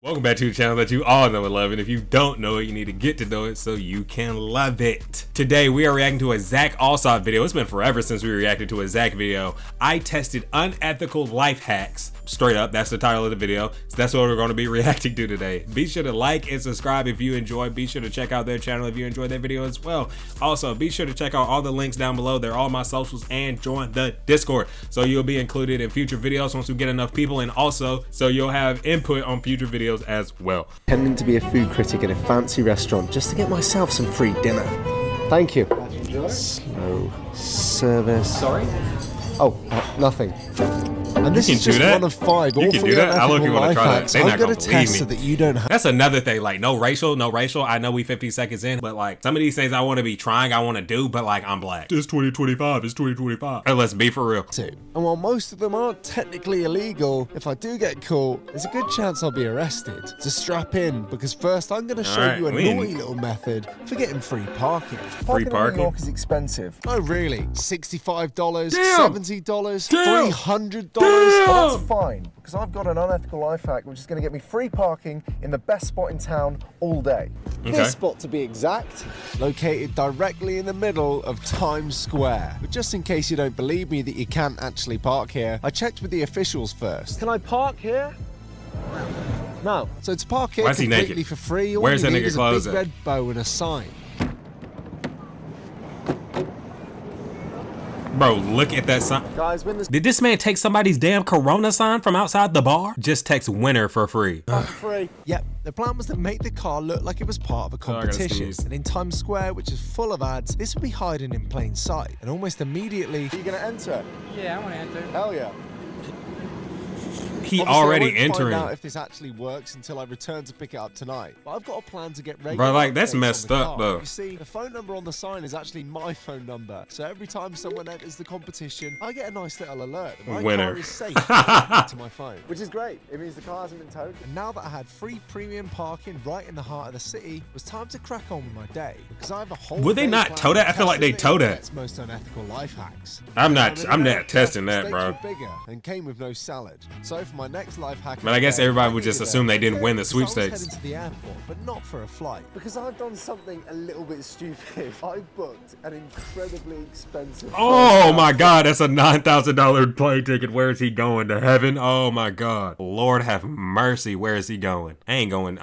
Welcome back to the channel that you all know and love, and if you don't know it, you need to get to know it so you can love it. Today, we are reacting to a Zach Alsop video. It's been forever since we reacted to a Zach video. I tested unethical life hacks. Straight up, that's the title of the video. So that's what we're going to be reacting to today. Be sure to like and subscribe if you enjoy. Be sure to check out their channel if you enjoyed their video as well. Also, be sure to check out all the links down below. They're all my socials, and join the Discord so you'll be included in future videos once we get enough people, and also so you'll have input on future videos as well. Pretending to be a food critic in a fancy restaurant just to get myself some free dinner. Thank you. Slow service. Sorry? Oh, nothing. And this is just one of 5. You can do that. I look, you want to try that. They're not gonna believe me. So that you don't have. That's another thing. Like, no racial. I know we 50 seconds in, but like some of these things I want to be trying, I want to do, but like I'm black. It's 2025. It's 2025. Hey, let's be for real. And while most of them aren't technically illegal, if I do get caught, there's a good chance I'll be arrested. So strap in, because first I'm going to show you a naughty little method for getting free parking. Free parking? In New York is expensive. Oh, really? $65, Damn. $70, Damn. $300. Damn. Well, that's fine, because I've got an unethical life hack which is going to get me free parking in the best spot in town all day. Okay. This spot, to be exact, located directly in the middle of Times Square. But just in case you don't believe me that you can't actually park here, I checked with the officials first. Can I park here? No. So to park here completely for free, all Where's you that need nigga is a clothes big at? red bow and a sign. Bro, look at that sign. Guys, when this Did this man take somebody's damn Corona sign from outside the bar? Just text winner for free. free. Yep, the plan was to make the car look like it was part of a competition. And in Times Square, which is full of ads, this would be hiding in plain sight. And almost immediately, Are you going to enter? Yeah, I want to enter. Hell yeah. He obviously, already I won't entering. find out if this actually works until I return to pick it up tonight. But I've got a plan to get regular. Bro, like, that's updates on messed the up, car. though. You see, the phone number on the sign is actually my phone number. So every time someone enters the competition, I get a nice little alert that my Winner. car is safe to my phone. Which is great. It means the car hasn't been towed. And now that I had free premium parking right in the heart of the city, it was time to crack on with my day, because I have a whole. Would they day not planned tow that? to I feel like they test tow the that. internet's most unethical life hacks. I'm not testing that, Steaks bro. were bigger and came with no salad. So for my next life hack, But I guess everybody would just assume they didn't win the because I was sweepstakes. heading to the airport, but not for a flight. Because I've done something a little bit stupid. I booked an incredibly expensive. Oh my God, that's a $9,000 plane ticket. Where is he going? To heaven? Oh my God. Lord have mercy. Where is he going? I ain't going.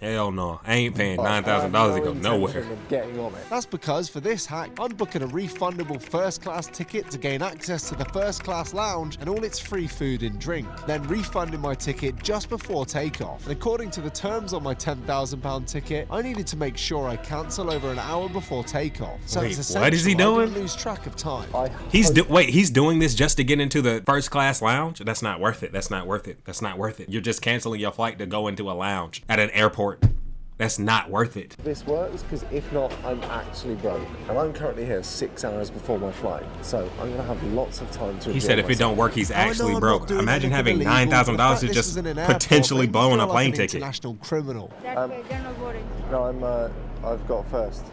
Hell no. I ain't paying $9,000 to go nowhere. Of getting on it. That's because for this hack, I'm booking a refundable first class ticket to gain access to the first class lounge and all its free food and drink, then refunding my ticket just before takeoff. And according to the terms on my £10,000 ticket, I needed to make sure I cancel over an hour before takeoff. So Wait, it's what is he essential I doing? didn't lose track of time. He's doing this just to get into the first class lounge? That's not worth it. That's not worth it. That's not worth it. You're just canceling your flight to go into a lounge at an airport. That's not worth it. This works because if not, I'm actually broke. And I'm currently here 6 hours before my flight. So I'm going to have lots of time to He enjoy said if it myself. don't work, he's actually I'm broke. not doing Imagine anything having illegal, $9,000 but the fact to this just was in an airport potentially made me blowing feel a like plane an ticket. International criminal. That's okay, they're not boarding. No, I've got first.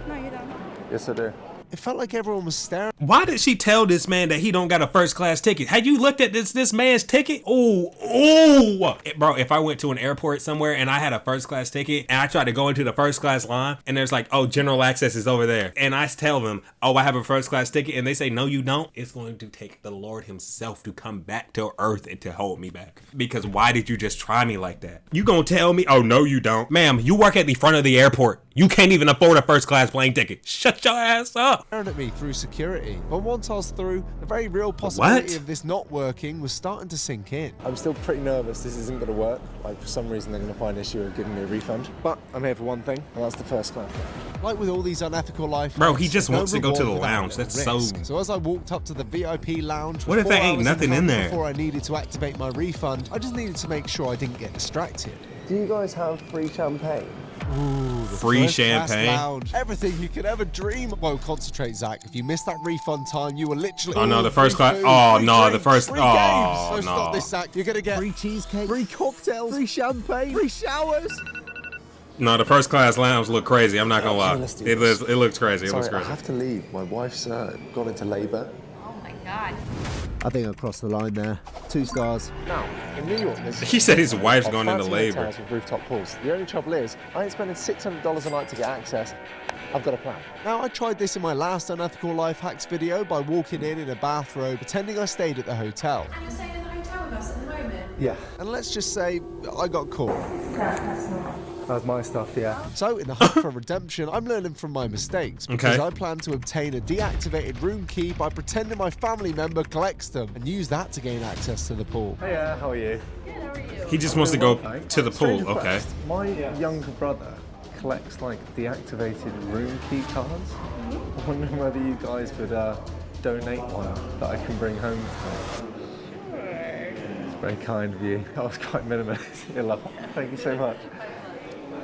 No, you don't. Yes, I do. It felt like everyone was staring. Why did she tell this man that he don't got a first class ticket? Had you looked at this man's ticket? Oh, bro, if I went to an airport somewhere and I had a first class ticket and I tried to go into the first class line and there's like, oh, general access is over there. And I tell them, oh, I have a first class ticket, and they say, no, you don't. It's going to take the Lord himself to come back to earth and to hold me back. Because why did you just try me like that? You gonna tell me, oh, no, you don't. Ma'am, you work at the front of the airport. You can't even afford a first class plane ticket. Shut your ass up. Staring at me through security. But once I was through, the very real possibility What? of this not working was starting to sink in. I'm still pretty nervous this isn't going to work. Like, for some reason, they're going to find an issue of giving me a refund. But I'm here for one thing, and that's the first class. Like with all these unethical life Bro, hacks, he just no wants to go to the reward without lounge. a That's risk. so- So as I walked up to the VIP lounge, What if with there 4 ain't hours nothing in hand there? Before I needed to activate my refund, I just needed to make sure I didn't get distracted. Do you guys have free champagne? Ooh, the Free first-class champagne? lounge. Everything you could ever dream. Whoa, concentrate, Zach. If you missed that refund time, you were literally. Oh, no, the first free class- food, oh, free no, the drinks, first- free oh, games. So no. stop this, Zach. You're gonna get free cheesecake, free cocktails, free champagne, free showers. No, the first class lounge look crazy. I'm not gonna lie. let's do It this. looks crazy. It looks Sorry, I crazy. have to leave. My wife's gone into labour. Oh my god. I think I crossed the line there. 2 stars. Now, in New York, He said his wife's going into labor. hotels with rooftop pools. The only trouble is, I ain't spending $600 a night to get access. I've got a plan. Now, I tried this in my last unethical life hacks video by walking in a bathrobe, pretending I stayed at the hotel. And you're staying in the hotel with us at the moment? Yeah. And let's just say I got caught. No, that's not. That's my stuff, yeah. So, in the hunt for redemption, I'm learning from my mistakes because I plan to obtain a deactivated room key by pretending my family member collects them and use that to gain access to the pool. Hey, how are you? He just wants to go to the pool. Strange Okay. request, my younger brother collects like deactivated room key cards. I'm wondering whether you guys would donate one that I can bring home to me. It's very kind of you. That was quite minimalist. You love it. Thank you so much.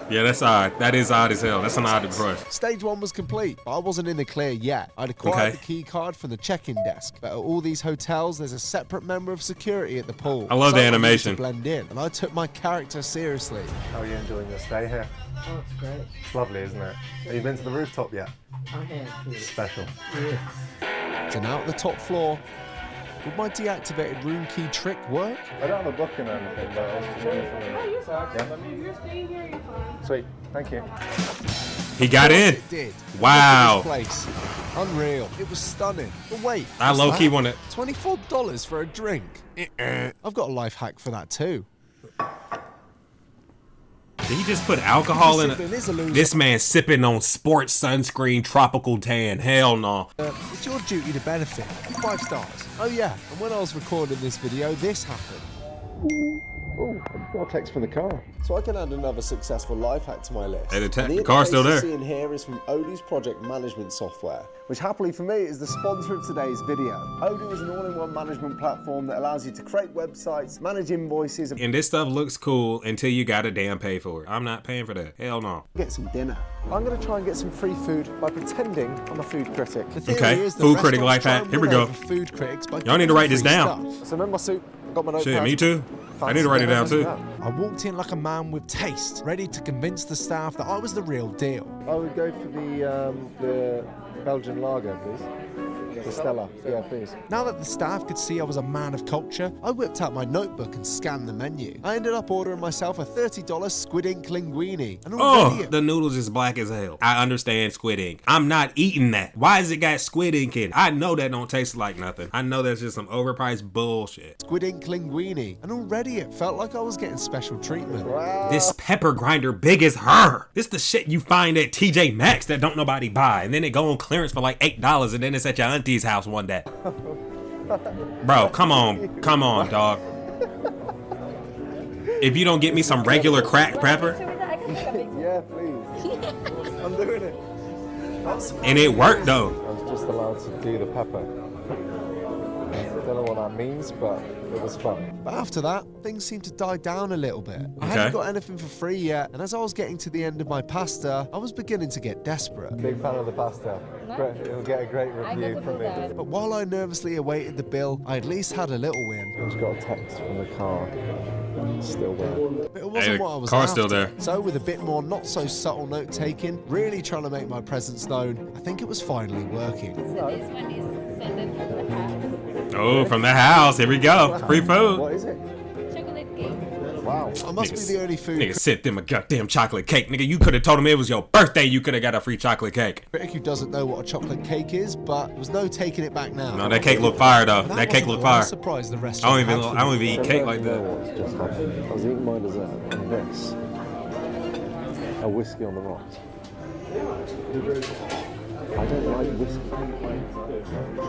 Yeah, that's odd. That is odd as hell. That's an odd request. Stage 1 was complete, but I wasn't in the clear yet. I'd acquired the key card from the check-in desk, but at all these hotels, there's a separate member of security at the pool. I love the I needed animation. to blend in, and I took my character seriously. How are you enjoying your stay here? Oh, it's great. It's lovely, isn't it? Have you been to the rooftop yet? I have. Special. So now at the top floor, would my deactivated room key trick work? I don't have a booking or anything, but I was just wondering. If you're staying here, you're fine. Sweet, thank you. He got in. It did. Wow. Look at this place. Unreal. It was stunning. But wait, I what's low-key that? want it. $24 for a drink. I've got a life hack for that too. Did he just put alcohol in it? Discipline is a loser. This man sipping on sports sunscreen tropical tan. Hell no. It's your duty to benefit. 5 stars. Oh yeah, and when I was recording this video, this happened. Oh, I got a text from the car. So I can add another successful life hack to my list. Hey, the And car's still interface there. you're seeing here is from Odoo's project management software, which happily for me is the sponsor of today's video. Odoo is an all-in-one management platform that allows you to create websites, manage invoices, And this stuff looks cool until you gotta damn pay for it. I'm not paying for that. Hell no. get some dinner. I'm going to try and get some free food by pretending I'm a food critic. The theory Okay, is that food critic restaurants life try hack. and Here we win go. over Food critics by Y'all need to write this giving down. free stuff. So I'm in my suit, I've got my notepad. Shit, me too. I need to write it down too. I walked in like a man with taste, ready to convince the staff that I was the real deal. I would go for the Belgian lager, please. The Stella, yeah, please. Now that the staff could see I was a man of culture, I whipped out my notebook and scanned the menu. I ended up ordering myself a $30 squid ink linguine. And already Oh, the noodles is black as hell. I understand squid ink. I'm not eating that. Why has it got squid ink in? I know that don't taste like nothing. I know that's just some overpriced bullshit. squid ink linguine, and already it felt like I was getting special treatment. This pepper grinder big as her. This the shit you find at TJ Maxx that don't nobody buy. And then it go on clearance for like $8 and then it's at your auntie's house one day. Bro, come on, dog. If you don't get me some regular cracked pepper, Yeah, please. I'm doing it. and it worked though. I was just allowed to do the pepper. Don't know what that means, but it was fun. But after that, things seemed to die down a little bit. I Okay. hadn't got anything for free yet, and as I was getting to the end of my pasta, I was beginning to get desperate. Big fan of the pasta. Great, it'll get a great review from me. But while I nervously awaited the bill, I at least had a little win. I just got a text from the car. Still there. But it wasn't the what I was car's after. still there. So with a bit more not so subtle note taking, really trying to make my presence known, I think it was finally working. So this one is sent from the house. Oh, from the house. Here we go. Free food. What is it? Chocolate cake. Wow. I must be the only food Nigga sent them a goddamn chocolate cake. Nigga, you could have told him it was your birthday. You could have got a free chocolate cake. critic who doesn't know what a chocolate cake is, but there was no taking it back now. No, that cake look fire though. That cake wasn't look the fire. last surprise the I restaurant don't had for even me. eat cake like that. What's just happened? I was eating my dessert and this. A whiskey on the rocks. I don't like whiskey.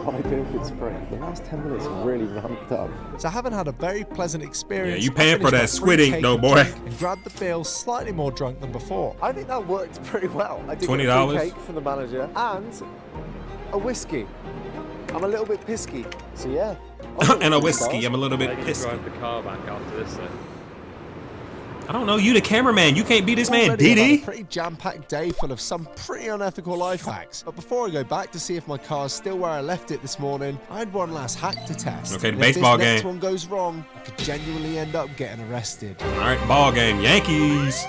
But I do if it's free. The last 10 minutes have really ramped up. So having had a very pleasant experience, Yeah, you paying I for finished that my free squid ink cake though, and boy. drink And grabbed the bill slightly more drunk than before. I think that worked pretty well. I did get a $20? free cake from the manager and a whiskey. I'm a little bit pisky. So yeah. And a whiskey. I'm a little bit pissed. Drive the car back after this then. I don't know. You the cameraman. You can't be this man, Already I've had a DD. pretty jam-packed day full of some pretty unethical life hacks. But before I go back to see if my car's still where I left it this morning, I had one last hack to test. Okay, the And if baseball this next game. one goes wrong, I could genuinely end up getting arrested. All right, ball game. Yankees.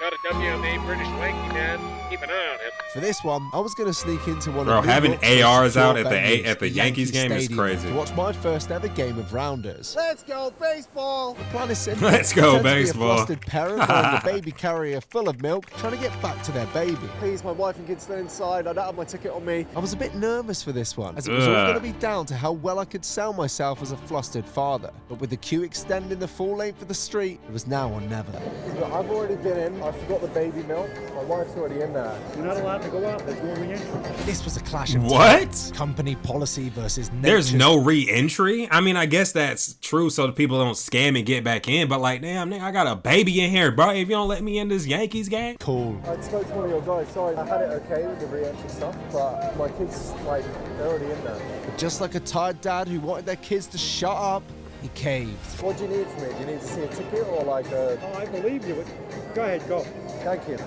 Got a WMA British Wanky Man. Keep an eye on him. For this one, I was going to sneak into one Bro, of New having York's most ARs out secure at the venues, Yankees game is Stadium, crazy. to watch my first ever game of rounders. Let's go baseball! The plan is simple. Let's go, Pretend to be baseball. a flustered parent wearing a baby carrier full of milk, trying to get back to their baby. Please, my wife and kids still inside. I don't have my ticket on me. I was a bit nervous for this one, as it was all Ugh. going to be down to how well I could sell myself as a flustered father. But with the queue extending the full length of the street, it was now or never. But I've already been in. I forgot the baby milk. My wife's already in there. You're not allowed to go out. There's no re-entry. This was a clash of What? company policy versus nature's. There's no re-entry? I mean, I guess that's true so the people don't scam and get back in, but like, damn, nigga, I got a baby in here, bro. If you don't let me in this Yankees game. Cool. I spoke to one of your guys. Sorry, I had it okay with the re-entry stuff, but my kids, like, they're already in there. But just like a tired dad who wanted their kids to shut up, he caved. What do you need from me? Do you need to see a ticket or like a... Oh, I believe you, but go ahead, go. Thank you.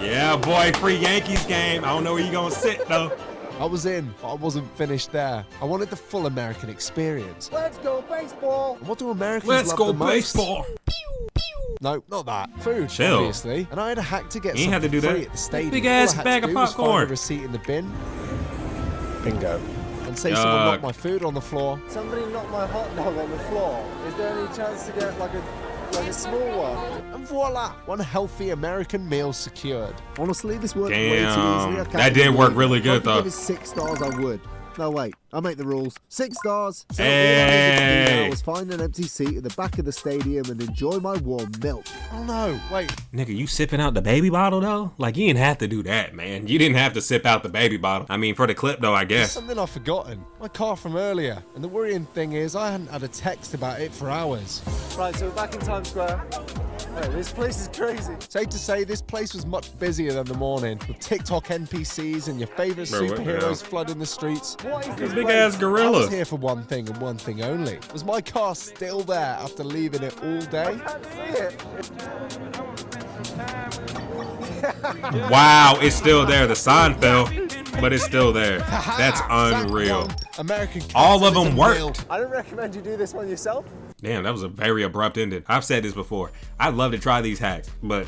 Yeah, boy, free Yankees game. I don't know where you gonna sit, though. I was in, but I wasn't finished there. I wanted the full American experience. Let's go baseball! And what do Americans Let's love go the most? baseball. No, not that. Food, Chill. obviously. And I had a hack to get You ain't have to something do free that. at the stadium. Big All ass I had bag to of do was find popcorn. a receipt in the bin Bingo. and say someone knocked my food on the floor. Somebody knocked my hot dog on the floor. Is there any chance to get like a small one? And voila, one healthy American meal secured. Honestly, this worked way too Damn. easily. I can't That did even work believe really it. good, If I though. could give it 6 stars, I would. No, wait. I make the rules. 6 stars. So all I Hey. needed to do now was find an empty seat at the back of the stadium and enjoy my warm milk. Oh no, wait. Nigga, you sipping out the baby bottle, though? Like, you didn't have to do that, man. You didn't have to sip out the baby bottle. I mean, for the clip, though, I There's guess. something I've forgotten. My car from earlier. And the worrying thing is I hadn't had a text about it for hours. Right, so we're back in Times Square. Hey, this place is crazy. Safe to say, this place was much busier than the morning, with TikTok NPCs and your favorite Bro, what the hell? superheroes flooding the streets. What is this Big place? ass I gorilla. was here for one thing and one thing only. Was my car still there after leaving it all day? I can't see it. Wow, it's still there. The sign fell, but it's still there. That's Zach unreal. won. American All of them capitalism worked. I don't recommend you do this one yourself. Damn, that was a very abrupt ending. I've said this before. I'd love to try these hacks, but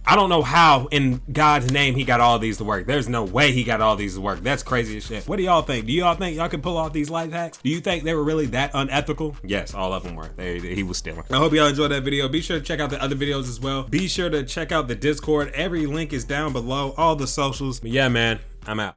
I don't know how in God's name he got all these to work. There's no way he got all these to work. That's crazy as shit. What do y'all think? Do y'all think y'all can pull off these life hacks? Do you think they were really that unethical? Yes, all of them were. He was stealing. I hope y'all enjoyed that video. Be sure to check out the other videos as well. Be sure to check out the Discord. Every link is down below. All the socials. But yeah, man, I'm out.